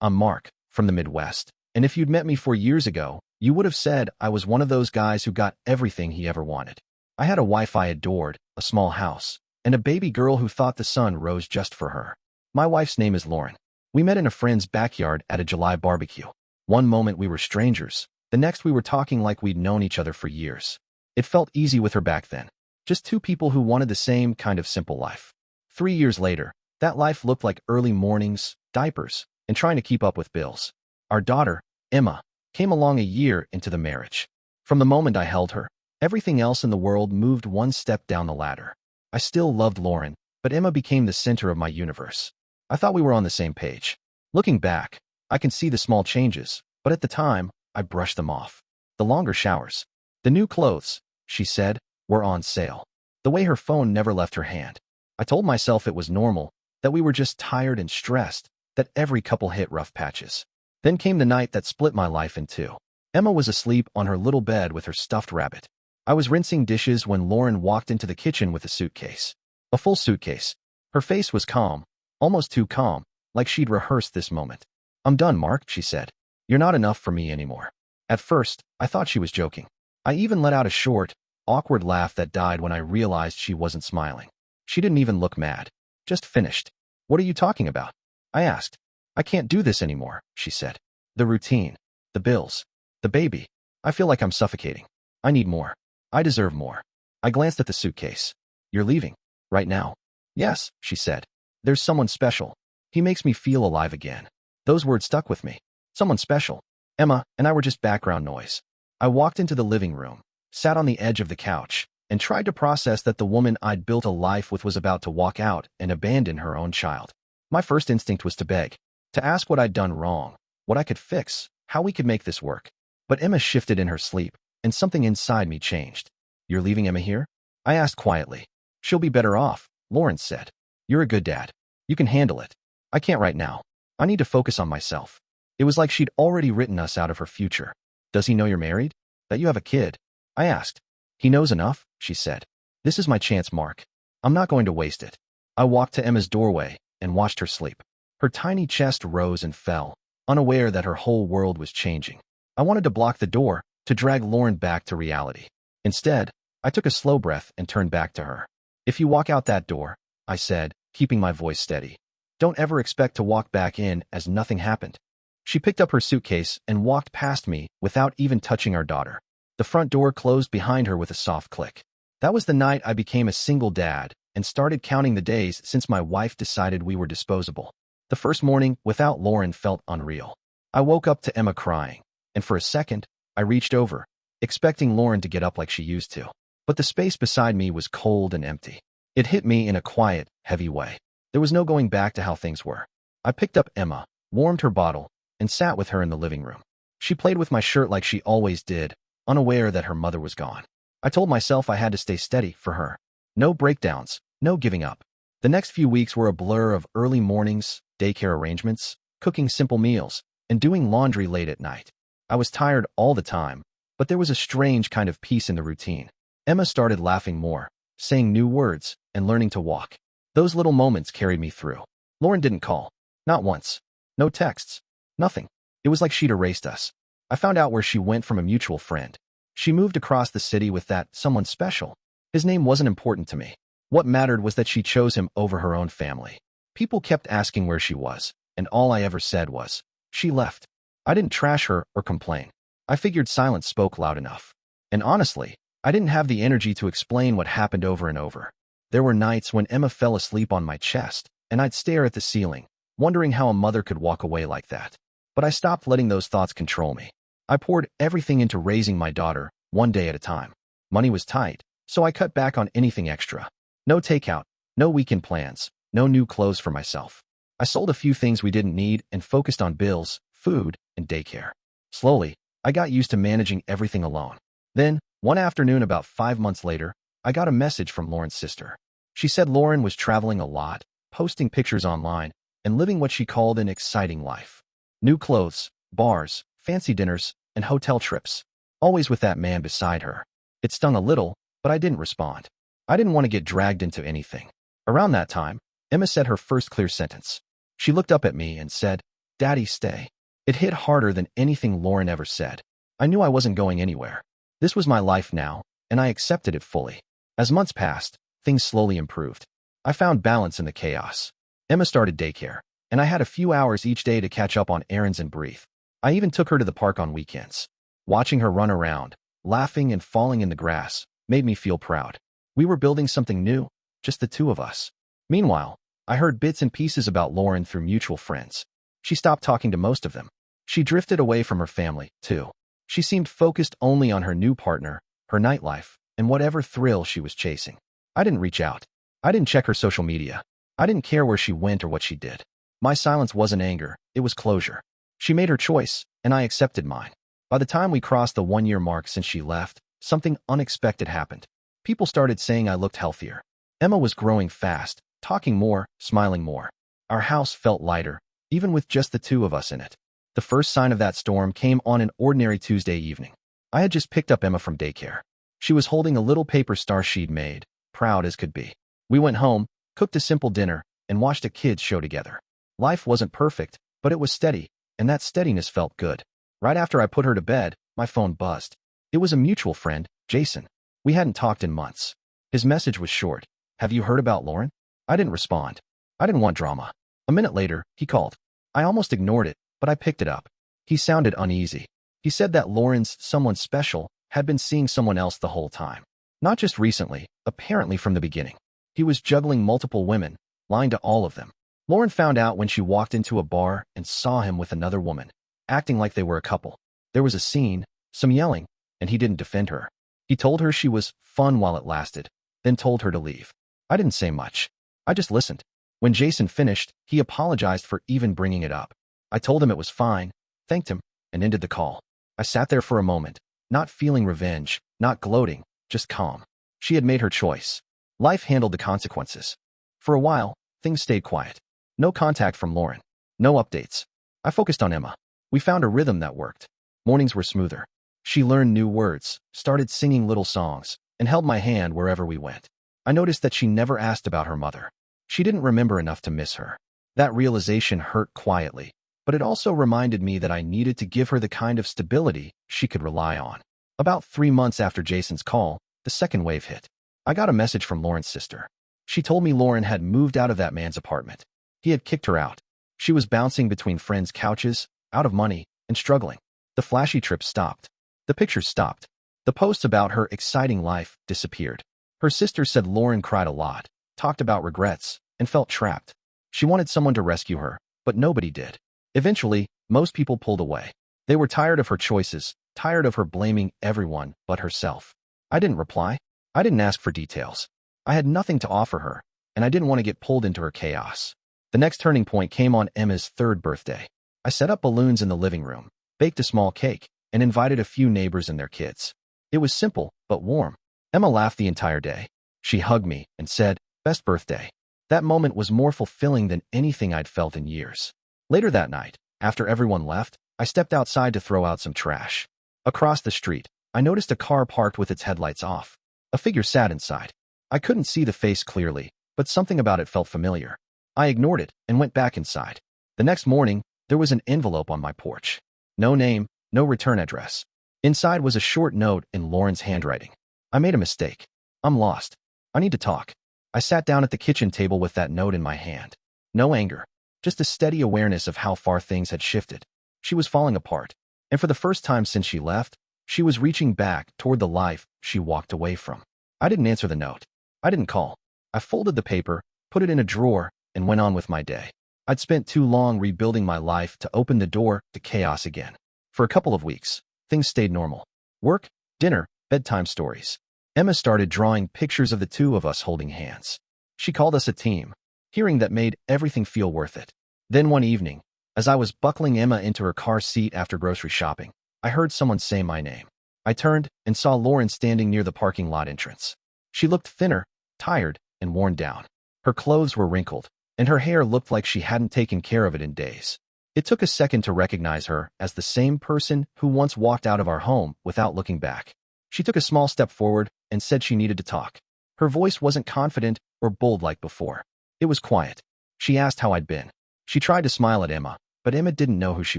I'm Mark, from the Midwest, and if you'd met me 4 years ago, you would have said I was one of those guys who got everything he ever wanted. I had a wife I adored, a small house, and a baby girl who thought the sun rose just for her. My wife's name is Lauren. We met in a friend's backyard at a July barbecue. One moment we were strangers, the next we were talking like we'd known each other for years. It felt easy with her back then. Just two people who wanted the same kind of simple life. 3 years later, that life looked like early mornings, diapers, and trying to keep up with bills. Our daughter, Emma, came along a year into the marriage. From the moment I held her, everything else in the world moved one step down the ladder. I still loved Lauren, but Emma became the center of my universe. I thought we were on the same page. Looking back, I can see the small changes, but at the time, I brushed them off. The longer showers. The new clothes, she said, were on sale. The way her phone never left her hand. I told myself it was normal, that we were just tired and stressed, that every couple hit rough patches. Then came the night that split my life in two. Emma was asleep on her little bed with her stuffed rabbit. I was rinsing dishes when Lauren walked into the kitchen with a suitcase. A full suitcase. Her face was calm, almost too calm, like she'd rehearsed this moment. "I'm done, Mark," she said. "You're not enough for me anymore." At first, I thought she was joking. I even let out a short, awkward laugh that died when I realized she wasn't smiling. She didn't even look mad. Just finished. "What are you talking about?" I asked. "I can't do this anymore," she said. "The routine, the bills, the baby. I feel like I'm suffocating. I need more. I deserve more." I glanced at the suitcase. "You're leaving? Right now?" "Yes," she said. "There's someone special. He makes me feel alive again." Those words stuck with me. Someone special. Emma and I were just background noise. I walked into the living room, sat on the edge of the couch, and tried to process that the woman I'd built a life with was about to walk out and abandon her own child. My first instinct was to beg, to ask what I'd done wrong, what I could fix, how we could make this work. But Emma shifted in her sleep, and something inside me changed. "You're leaving Emma here?" I asked quietly. "She'll be better off," Lauren said. "You're a good dad. You can handle it." "I can't right now. I need to focus on myself." It was like she'd already written us out of her future. "Does he know you're married? That you have a kid?" I asked. "He knows enough," she said. "This is my chance, Mark. I'm not going to waste it." I walked to Emma's doorway and watched her sleep. Her tiny chest rose and fell, unaware that her whole world was changing. I wanted to block the door, to drag Lauren back to reality. Instead, I took a slow breath and turned back to her. "If you walk out that door," I said, keeping my voice steady, "don't ever expect to walk back in as nothing happened." She picked up her suitcase and walked past me without even touching our daughter. The front door closed behind her with a soft click. That was the night I became a single dad and started counting the days since my wife decided we were disposable. The first morning without Lauren felt unreal. I woke up to Emma crying, and for a second, I reached over, expecting Lauren to get up like she used to. But the space beside me was cold and empty. It hit me in a quiet, heavy way. There was no going back to how things were. I picked up Emma, warmed her bottle, and sat with her in the living room. She played with my shirt like she always did, unaware that her mother was gone. I told myself I had to stay steady for her. No breakdowns, no giving up. The next few weeks were a blur of early mornings, daycare arrangements, cooking simple meals, and doing laundry late at night. I was tired all the time, but there was a strange kind of peace in the routine. Emma started laughing more, saying new words, and learning to walk. Those little moments carried me through. Lauren didn't call. Not once. No texts. Nothing. It was like she'd erased us. I found out where she went from a mutual friend. She moved across the city with that someone special. His name wasn't important to me. What mattered was that she chose him over her own family. People kept asking where she was, and all I ever said was, "She left." I didn't trash her or complain. I figured silence spoke loud enough. And honestly, I didn't have the energy to explain what happened over and over. There were nights when Emma fell asleep on my chest, and I'd stare at the ceiling, wondering how a mother could walk away like that. But I stopped letting those thoughts control me. I poured everything into raising my daughter, one day at a time. Money was tight, so I cut back on anything extra. No takeout, no weekend plans, no new clothes for myself. I sold a few things we didn't need and focused on bills, food, and daycare. Slowly, I got used to managing everything alone. Then, one afternoon about 5 months later, I got a message from Lauren's sister. She said Lauren was traveling a lot, posting pictures online, and living what she called an exciting life. New clothes, bars, fancy dinners, and hotel trips. Always with that man beside her. It stung a little, but I didn't respond. I didn't want to get dragged into anything. Around that time, Emma said her first clear sentence. She looked up at me and said, "Daddy, stay." It hit harder than anything Lauren ever said. I knew I wasn't going anywhere. This was my life now, and I accepted it fully. As months passed, things slowly improved. I found balance in the chaos. Emma started daycare, and I had a few hours each day to catch up on errands and breathe. I even took her to the park on weekends. Watching her run around, laughing and falling in the grass, made me feel proud. We were building something new, just the two of us. Meanwhile, I heard bits and pieces about Lauren through mutual friends. She stopped talking to most of them. She drifted away from her family, too. She seemed focused only on her new partner, her nightlife, and whatever thrill she was chasing. I didn't reach out. I didn't check her social media. I didn't care where she went or what she did. My silence wasn't anger, it was closure. She made her choice, and I accepted mine. By the time we crossed the 1-year mark since she left, something unexpected happened. People started saying I looked healthier. Emma was growing fast, talking more, smiling more. Our house felt lighter, even with just the two of us in it. The first sign of that storm came on an ordinary Tuesday evening. I had just picked up Emma from daycare. She was holding a little paper star she'd made, proud as could be. We went home, cooked a simple dinner, and watched a kids' show together. Life wasn't perfect, but it was steady, and that steadiness felt good. Right after I put her to bed, my phone buzzed. It was a mutual friend, Jason. We hadn't talked in months. His message was short. "Have you heard about Lauren?" I didn't respond. I didn't want drama. A minute later, he called. I almost ignored it, but I picked it up. He sounded uneasy. He said that Lauren's someone special had been seeing someone else the whole time. Not just recently, apparently from the beginning. He was juggling multiple women, lying to all of them. Lauren found out when she walked into a bar and saw him with another woman, acting like they were a couple. There was a scene, some yelling, and he didn't defend her. He told her she was fun while it lasted, then told her to leave. I didn't say much. I just listened. When Jason finished, he apologized for even bringing it up. I told him it was fine, thanked him, and ended the call. I sat there for a moment, not feeling revenge, not gloating, just calm. She had made her choice. Life handled the consequences. For a while, things stayed quiet. No contact from Lauren. No updates. I focused on Emma. We found a rhythm that worked. Mornings were smoother. She learned new words, started singing little songs, and held my hand wherever we went. I noticed that she never asked about her mother. She didn't remember enough to miss her. That realization hurt quietly, but it also reminded me that I needed to give her the kind of stability she could rely on. About 3 months after Jason's call, the second wave hit. I got a message from Lauren's sister. She told me Lauren had moved out of that man's apartment. He had kicked her out. She was bouncing between friends' couches, out of money, and struggling. The flashy trips stopped. The pictures stopped. The posts about her exciting life disappeared. Her sister said Lauren cried a lot, talked about regrets, and felt trapped. She wanted someone to rescue her, but nobody did. Eventually, most people pulled away. They were tired of her choices, tired of her blaming everyone but herself. I didn't reply. I didn't ask for details. I had nothing to offer her, and I didn't want to get pulled into her chaos. The next turning point came on Emma's 3rd birthday. I set up balloons in the living room, baked a small cake, and invited a few neighbors and their kids. It was simple, but warm. Emma laughed the entire day. She hugged me and said, "Best birthday." That moment was more fulfilling than anything I'd felt in years. Later that night, after everyone left, I stepped outside to throw out some trash. Across the street, I noticed a car parked with its headlights off. A figure sat inside. I couldn't see the face clearly, but something about it felt familiar. I ignored it and went back inside. The next morning, there was an envelope on my porch. No name, no return address. Inside was a short note in Lauren's handwriting. "I made a mistake. I'm lost. I need to talk." I sat down at the kitchen table with that note in my hand. No anger, just a steady awareness of how far things had shifted. She was falling apart, and for the first time since she left, she was reaching back toward the life she walked away from. I didn't answer the note. I didn't call. I folded the paper, put it in a drawer, and went on with my day. I'd spent too long rebuilding my life to open the door to chaos again. For a couple of weeks, things stayed normal. Work, dinner, bedtime stories. Emma started drawing pictures of the two of us holding hands. She called us a team. Hearing that made everything feel worth it. Then one evening, as I was buckling Emma into her car seat after grocery shopping, I heard someone say my name. I turned and saw Lauren standing near the parking lot entrance. She looked thinner, tired, and worn down. Her clothes were wrinkled, and her hair looked like she hadn't taken care of it in days. It took a second to recognize her as the same person who once walked out of our home without looking back. She took a small step forward and said she needed to talk. Her voice wasn't confident or bold like before. It was quiet. She asked how I'd been. She tried to smile at Emma, but Emma didn't know who she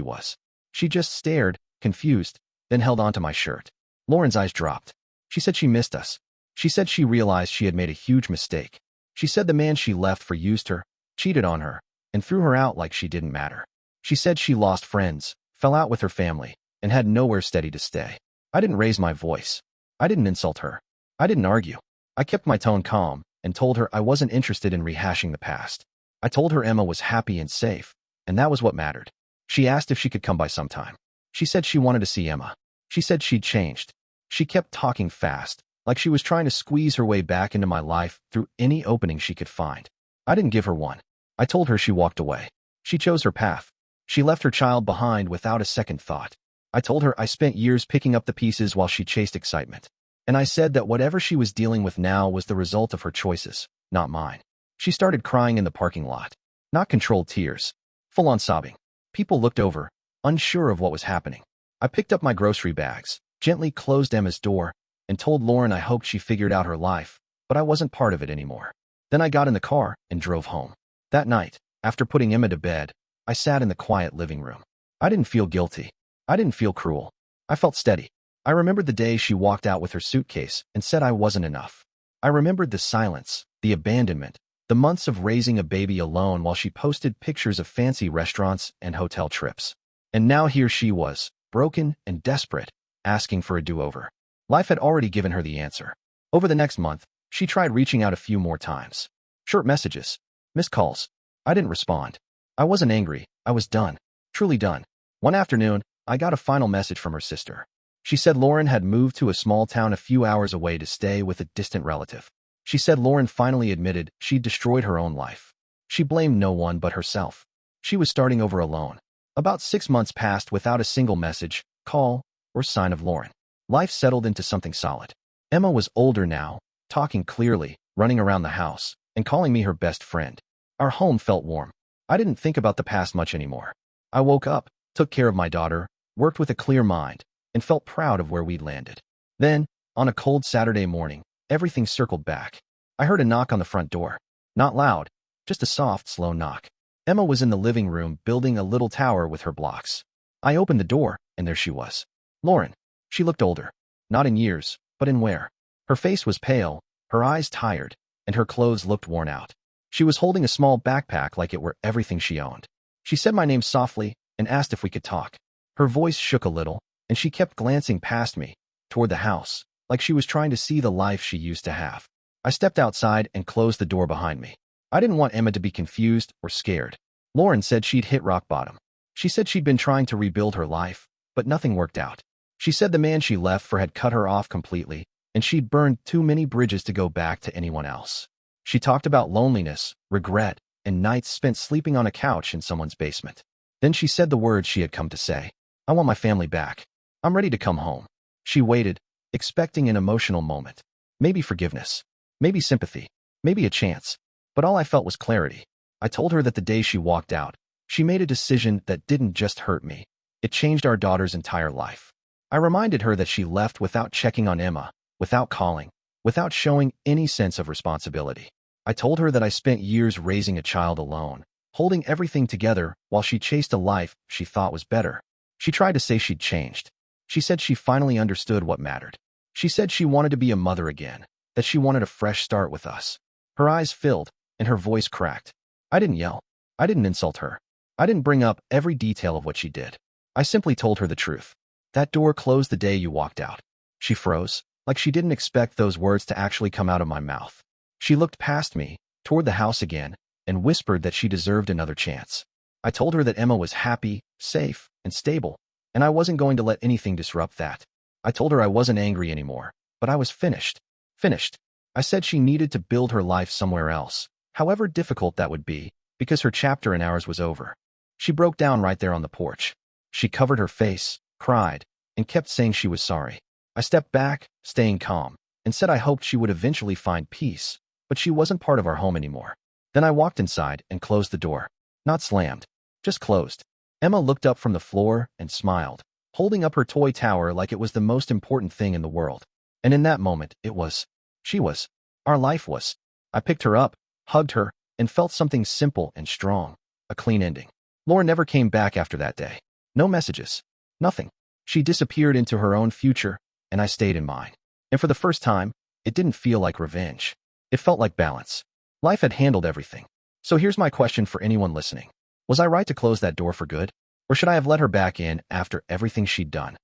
was. She just stared, confused, then held onto my shirt. Lauren's eyes dropped. She said she missed us. She said she realized she had made a huge mistake. She said the man she left for used her, cheated on her, and threw her out like she didn't matter. She said she lost friends, fell out with her family, and had nowhere steady to stay. I didn't raise my voice. I didn't insult her. I didn't argue. I kept my tone calm and told her I wasn't interested in rehashing the past. I told her Emma was happy and safe, and that was what mattered. She asked if she could come by sometime. She said she wanted to see Emma. She said she'd changed. She kept talking fast, like she was trying to squeeze her way back into my life through any opening she could find. I didn't give her one. I told her she walked away. She chose her path. She left her child behind without a second thought. I told her I spent years picking up the pieces while she chased excitement. And I said that whatever she was dealing with now was the result of her choices, not mine. She started crying in the parking lot. Not controlled tears. Full-on sobbing. People looked over, unsure of what was happening. I picked up my grocery bags, gently closed Emma's door, and told Lauren I hoped she figured out her life, but I wasn't part of it anymore. Then I got in the car and drove home. That night, after putting Emma to bed, I sat in the quiet living room. I didn't feel guilty. I didn't feel cruel. I felt steady. I remembered the day she walked out with her suitcase and said I wasn't enough. I remembered the silence, the abandonment, the months of raising a baby alone while she posted pictures of fancy restaurants and hotel trips. And now here she was, broken and desperate, asking for a do-over. Life had already given her the answer. Over the next month, she tried reaching out a few more times. Short messages, missed calls. I didn't respond. I wasn't angry. I was done. Truly done. One afternoon, I got a final message from her sister. She said Lauren had moved to a small town a few hours away to stay with a distant relative. She said Lauren finally admitted she'd destroyed her own life. She blamed no one but herself. She was starting over alone. About 6 months passed without a single message, call, or sign of Lauren. Life settled into something solid. Emma was older now, talking clearly, running around the house, and calling me her best friend. Our home felt warm. I didn't think about the past much anymore. I woke up, took care of my daughter, worked with a clear mind, and felt proud of where we'd landed. Then, on a cold Saturday morning, everything circled back. I heard a knock on the front door. Not loud, just a soft, slow knock. Emma was in the living room building a little tower with her blocks. I opened the door, and there she was. Lauren. She looked older. Not in years, but in wear. Her face was pale, her eyes tired, and her clothes looked worn out. She was holding a small backpack like it were everything she owned. She said my name softly and asked if we could talk. Her voice shook a little, and she kept glancing past me, toward the house, like she was trying to see the life she used to have. I stepped outside and closed the door behind me. I didn't want Emma to be confused or scared. Lauren said she'd hit rock bottom. She said she'd been trying to rebuild her life, but nothing worked out. She said the man she left for had cut her off completely, and she'd burned too many bridges to go back to anyone else. She talked about loneliness, regret, and nights spent sleeping on a couch in someone's basement. Then she said the words she had come to say. I want my family back. I'm ready to come home. She waited, expecting an emotional moment. Maybe forgiveness. Maybe sympathy. Maybe a chance. But all I felt was clarity. I told her that the day she walked out, she made a decision that didn't just hurt me. It changed our daughter's entire life. I reminded her that she left without checking on Emma, without calling, without showing any sense of responsibility. I told her that I spent years raising a child alone, holding everything together while she chased a life she thought was better. She tried to say she'd changed. She said she finally understood what mattered. She said she wanted to be a mother again, that she wanted a fresh start with us. Her eyes filled, and her voice cracked. I didn't yell. I didn't insult her. I didn't bring up every detail of what she did. I simply told her the truth. That door closed the day you walked out. She froze, like she didn't expect those words to actually come out of my mouth. She looked past me, toward the house again, and whispered that she deserved another chance. I told her that Emma was happy, safe, and stable, and I wasn't going to let anything disrupt that. I told her I wasn't angry anymore, but I was finished. Finished. I said she needed to build her life somewhere else, however difficult that would be, because her chapter in ours was over. She broke down right there on the porch. She covered her face, cried, and kept saying she was sorry. I stepped back, staying calm, and said I hoped she would eventually find peace, but she wasn't part of our home anymore. Then I walked inside and closed the door. Not slammed, just closed. Emma looked up from the floor and smiled, holding up her toy tower like it was the most important thing in the world. And in that moment, it was. She was. Our life was. I picked her up, hugged her, and felt something simple and strong. A clean ending. Laura never came back after that day. No messages. Nothing. She disappeared into her own future, and I stayed in mine. And for the first time, it didn't feel like revenge. It felt like balance. Life had handled everything. So here's my question for anyone listening. Was I right to close that door for good? Or should I have let her back in after everything she'd done?